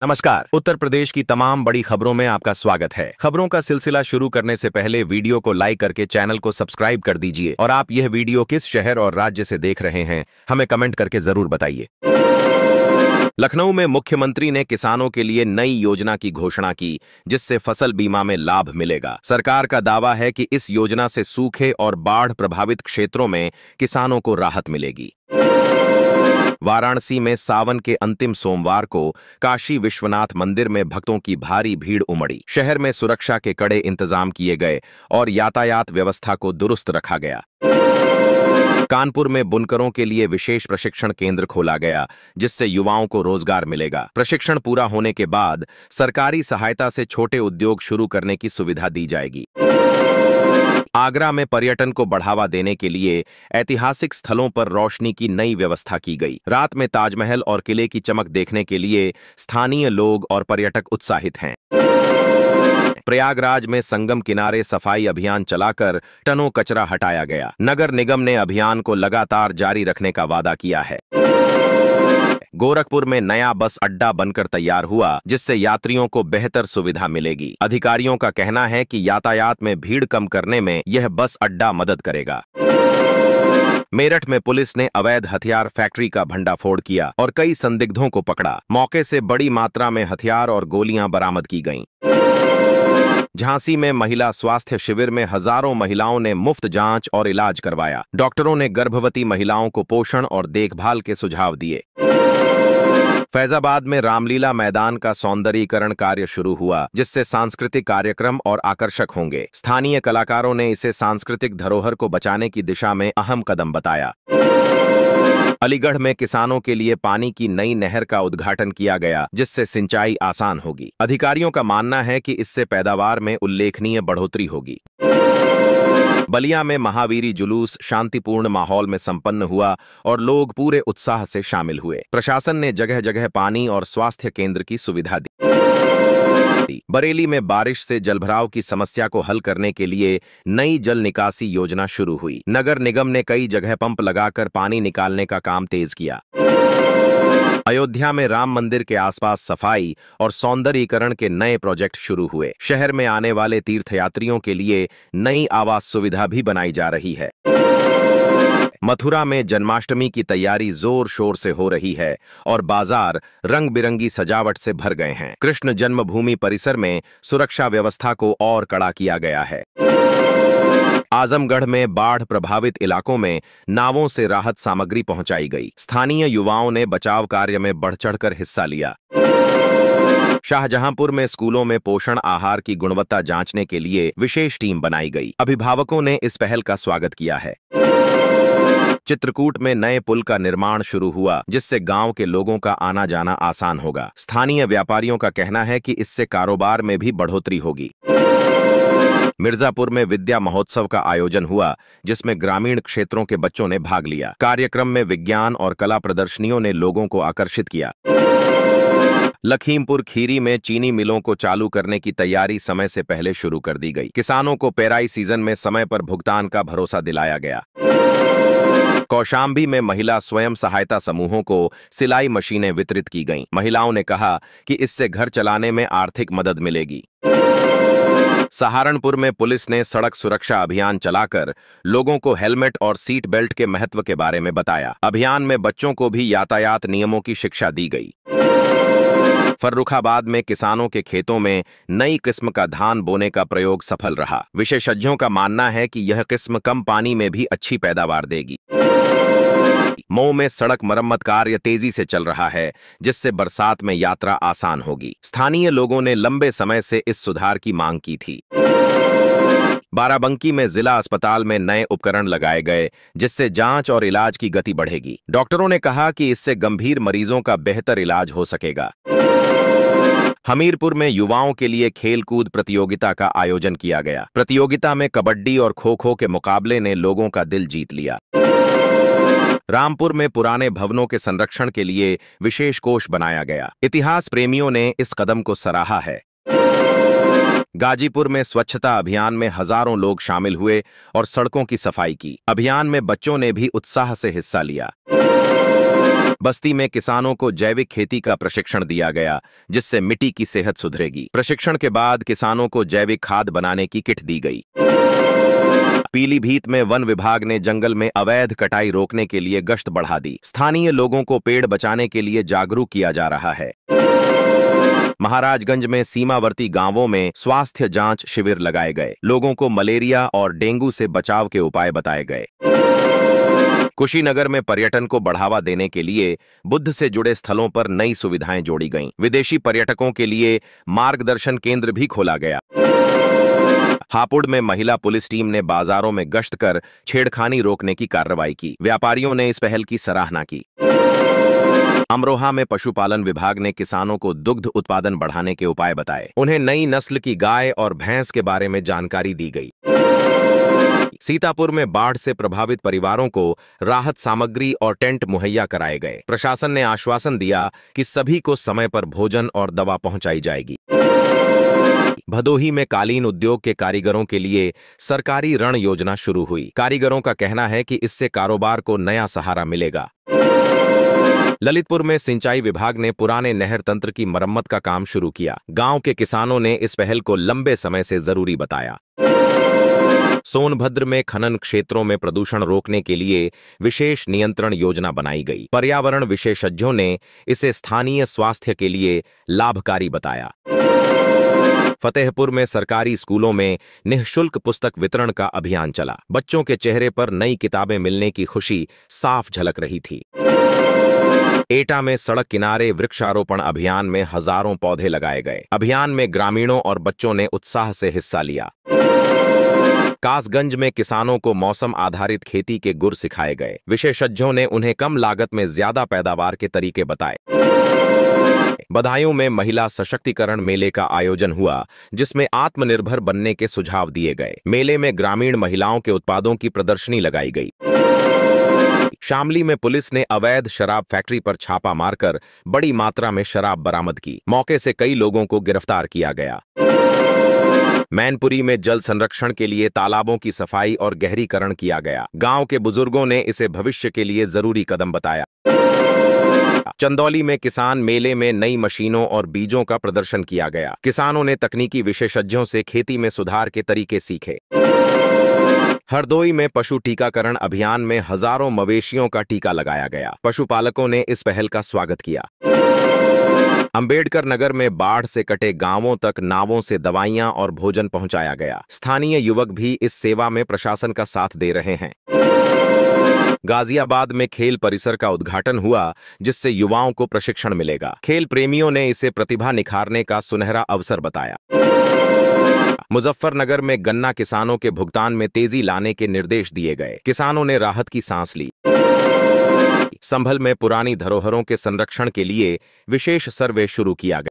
नमस्कार। उत्तर प्रदेश की तमाम बड़ी खबरों में आपका स्वागत है। खबरों का सिलसिला शुरू करने से पहले वीडियो को लाइक करके चैनल को सब्सक्राइब कर दीजिए और आप यह वीडियो किस शहर और राज्य से देख रहे हैं हमें कमेंट करके जरूर बताइए। लखनऊ में मुख्यमंत्री ने किसानों के लिए नई योजना की घोषणा की, जिससे फसल बीमा में लाभ मिलेगा। सरकार का दावा है कि इस योजना से सूखे और बाढ़ प्रभावित क्षेत्रों में किसानों को राहत मिलेगी। वाराणसी में सावन के अंतिम सोमवार को काशी विश्वनाथ मंदिर में भक्तों की भारी भीड़ उमड़ी। शहर में सुरक्षा के कड़े इंतजाम किए गए और यातायात व्यवस्था को दुरुस्त रखा गया। कानपुर में बुनकरों के लिए विशेष प्रशिक्षण केंद्र खोला गया, जिससे युवाओं को रोजगार मिलेगा। प्रशिक्षण पूरा होने के बाद सरकारी सहायता से छोटे उद्योग शुरू करने की सुविधा दी जाएगी। आगरा में पर्यटन को बढ़ावा देने के लिए ऐतिहासिक स्थलों पर रोशनी की नई व्यवस्था की गई। रात में ताजमहल और किले की चमक देखने के लिए स्थानीय लोग और पर्यटक उत्साहित हैं। प्रयागराज में संगम किनारे सफाई अभियान चलाकर टनों कचरा हटाया गया। नगर निगम ने अभियान को लगातार जारी रखने का वादा किया है। गोरखपुर में नया बस अड्डा बनकर तैयार हुआ, जिससे यात्रियों को बेहतर सुविधा मिलेगी। अधिकारियों का कहना है कि यातायात में भीड़ कम करने में यह बस अड्डा मदद करेगा। मेरठ में पुलिस ने अवैध हथियार फैक्ट्री का भंडाफोड़ किया और कई संदिग्धों को पकड़ा। मौके से बड़ी मात्रा में हथियार और गोलियां बरामद की गईं। झांसी में महिला स्वास्थ्य शिविर में हजारों महिलाओं ने मुफ्त जांच और इलाज करवाया। डॉक्टरों ने गर्भवती महिलाओं को पोषण और देखभाल के सुझाव दिए। फैजाबाद में रामलीला मैदान का सौंदर्यीकरण कार्य शुरू हुआ, जिससे सांस्कृतिक कार्यक्रम और आकर्षक होंगे। स्थानीय कलाकारों ने इसे सांस्कृतिक धरोहर को बचाने की दिशा में अहम कदम बताया। अलीगढ़ में किसानों के लिए पानी की नई नहर का उद्घाटन किया गया, जिससे सिंचाई आसान होगी। अधिकारियों का मानना है कि इससे पैदावार में उल्लेखनीय बढ़ोतरी होगी। बलिया में महावीरी जुलूस शांतिपूर्ण माहौल में संपन्न हुआ और लोग पूरे उत्साह से शामिल हुए। प्रशासन ने जगह जगह पानी और स्वास्थ्य केंद्र की सुविधा दी। बरेली में बारिश से जलभराव की समस्या को हल करने के लिए नई जल निकासी योजना शुरू हुई। नगर निगम ने कई जगह पंप लगाकर पानी निकालने का काम तेज किया। अयोध्या में राम मंदिर के आसपास सफाई और सौंदर्यीकरण के नए प्रोजेक्ट शुरू हुए। शहर में आने वाले तीर्थयात्रियों के लिए नई आवास सुविधा भी बनाई जा रही है। मथुरा में जन्माष्टमी की तैयारी जोर शोर से हो रही है और बाजार रंग बिरंगी सजावट से भर गए हैं। कृष्ण जन्मभूमि परिसर में सुरक्षा व्यवस्था को और कड़ा किया गया है। आजमगढ़ में बाढ़ प्रभावित इलाकों में नावों से राहत सामग्री पहुंचाई गई। स्थानीय युवाओं ने बचाव कार्य में बढ़ चढ़कर हिस्सा लिया। शाहजहांपुर में स्कूलों में पोषण आहार की गुणवत्ता जांचने के लिए विशेष टीम बनाई गई। अभिभावकों ने इस पहल का स्वागत किया है। चित्रकूट में नए पुल का निर्माण शुरू हुआ, जिससे गांव के लोगों का आना जाना आसान होगा। स्थानीय व्यापारियों का कहना है कि इससे कारोबार में भी बढ़ोतरी होगी। मिर्जापुर में विद्या महोत्सव का आयोजन हुआ, जिसमें ग्रामीण क्षेत्रों के बच्चों ने भाग लिया। कार्यक्रम में विज्ञान और कला प्रदर्शनियों ने लोगों को आकर्षित किया। लखीमपुर खीरी में चीनी मिलों को चालू करने की तैयारी समय से पहले शुरू कर दी गई। किसानों को पेराई सीजन में समय पर भुगतान का भरोसा दिलाया गया। कौशाम्बी में महिला स्वयं सहायता समूहों को सिलाई मशीनें वितरित की गईं। महिलाओं ने कहा कि इससे घर चलाने में आर्थिक मदद मिलेगी। सहारनपुर में पुलिस ने सड़क सुरक्षा अभियान चलाकर लोगों को हेलमेट और सीट बेल्ट के महत्व के बारे में बताया। अभियान में बच्चों को भी यातायात नियमों की शिक्षा दी गई। फर्रुखाबाद में किसानों के खेतों में नई किस्म का धान बोने का प्रयोग सफल रहा। विशेषज्ञों का मानना है कि यह किस्म कम पानी में भी अच्छी पैदावार देगी। मऊ में सड़क मरम्मत कार्य तेजी से चल रहा है, जिससे बरसात में यात्रा आसान होगी। स्थानीय लोगों ने लंबे समय से इस सुधार की मांग की थी। बाराबंकी में जिला अस्पताल में नए उपकरण लगाए गए, जिससे जांच और इलाज की गति बढ़ेगी। डॉक्टरों ने कहा कि इससे गंभीर मरीजों का बेहतर इलाज हो सकेगा। हमीरपुर में युवाओं के लिए खेलकूद प्रतियोगिता का आयोजन किया गया। प्रतियोगिता में कबड्डी और खो-खो के मुकाबले ने लोगों का दिल जीत लिया। रामपुर में पुराने भवनों के संरक्षण के लिए विशेष कोष बनाया गया। इतिहास प्रेमियों ने इस कदम को सराहा है। गाजीपुर में स्वच्छता अभियान में हजारों लोग शामिल हुए और सड़कों की सफाई की। अभियान में बच्चों ने भी उत्साह से हिस्सा लिया। बस्ती में किसानों को जैविक खेती का प्रशिक्षण दिया गया, जिससे मिट्टी की सेहत सुधरेगी। प्रशिक्षण के बाद किसानों को जैविक खाद बनाने की किट दी गई। पीलीभीत में वन विभाग ने जंगल में अवैध कटाई रोकने के लिए गश्त बढ़ा दी। स्थानीय लोगों को पेड़ बचाने के लिए जागरूक किया जा रहा है। महाराजगंज में सीमावर्ती गांवों में स्वास्थ्य जांच शिविर लगाए गए। लोगों को मलेरिया और डेंगू से बचाव के उपाय बताए गए। कुशीनगर में पर्यटन को बढ़ावा देने के लिए बुद्ध से जुड़े स्थलों पर नई सुविधाएं जोड़ी गईं। विदेशी पर्यटकों के लिए मार्गदर्शन केंद्र भी खोला गया। हापुड़ में महिला पुलिस टीम ने बाजारों में गश्त कर छेड़खानी रोकने की कार्रवाई की। व्यापारियों ने इस पहल की सराहना की। अमरोहा में पशुपालन विभाग ने किसानों को दुग्ध उत्पादन बढ़ाने के उपाय बताए। उन्हें नई नस्ल की गाय और भैंस के बारे में जानकारी दी गई। सीतापुर में बाढ़ से प्रभावित परिवारों को राहत सामग्री और टेंट मुहैया कराए गए। प्रशासन ने आश्वासन दिया कि सभी को समय पर भोजन और दवा पहुंचाई जाएगी। भदोही में कालीन उद्योग के कारीगरों के लिए सरकारी ऋण योजना शुरू हुई। कारीगरों का कहना है कि इससे कारोबार को नया सहारा मिलेगा। ललितपुर में सिंचाई विभाग ने पुराने नहर तंत्र की मरम्मत का काम शुरू किया। गांव के किसानों ने इस पहल को लंबे समय से जरूरी बताया। सोनभद्र में खनन क्षेत्रों में प्रदूषण रोकने के लिए विशेष नियंत्रण योजना बनाई गई। पर्यावरण विशेषज्ञों ने इसे स्थानीय स्वास्थ्य के लिए लाभकारी बताया। फतेहपुर में सरकारी स्कूलों में निःशुल्क पुस्तक वितरण का अभियान चला। बच्चों के चेहरे पर नई किताबें मिलने की खुशी साफ झलक रही थी। एटा में सड़क किनारे वृक्षारोपण अभियान में हजारों पौधे लगाए गए। अभियान में ग्रामीणों और बच्चों ने उत्साह से हिस्सा लिया। कासगंज में किसानों को मौसम आधारित खेती के गुर सिखाए गए। विशेषज्ञों ने उन्हें कम लागत में ज्यादा पैदावार के तरीके बताए। बदायूं में महिला सशक्तिकरण मेले का आयोजन हुआ, जिसमें आत्मनिर्भर बनने के सुझाव दिए गए। मेले में ग्रामीण महिलाओं के उत्पादों की प्रदर्शनी लगाई गई। शामली में पुलिस ने अवैध शराब फैक्ट्री पर छापा मारकर बड़ी मात्रा में शराब बरामद की। मौके से कई लोगों को गिरफ्तार किया गया। मैनपुरी में जल संरक्षण के लिए तालाबों की सफाई और गहरीकरण किया गया। गांव के बुजुर्गों ने इसे भविष्य के लिए जरूरी कदम बताया। चंदौली में किसान मेले में नई मशीनों और बीजों का प्रदर्शन किया गया। किसानों ने तकनीकी विशेषज्ञों से खेती में सुधार के तरीके सीखे। हरदोई में पशु टीकाकरण अभियान में हजारों मवेशियों का टीका लगाया गया। पशुपालकों ने इस पहल का स्वागत किया। अंबेडकर नगर में बाढ़ से कटे गांवों तक नावों से दवाइयां और भोजन पहुंचाया गया। स्थानीय युवक भी इस सेवा में प्रशासन का साथ दे रहे हैं। गाजियाबाद में खेल परिसर का उद्घाटन हुआ, जिससे युवाओं को प्रशिक्षण मिलेगा। खेल प्रेमियों ने इसे प्रतिभा निखारने का सुनहरा अवसर बताया। मुजफ्फरनगर में गन्ना किसानों के भुगतान में तेजी लाने के निर्देश दिए गए। किसानों ने राहत की सांस ली। संभल में पुरानी धरोहरों के संरक्षण के लिए विशेष सर्वे शुरू किया गया।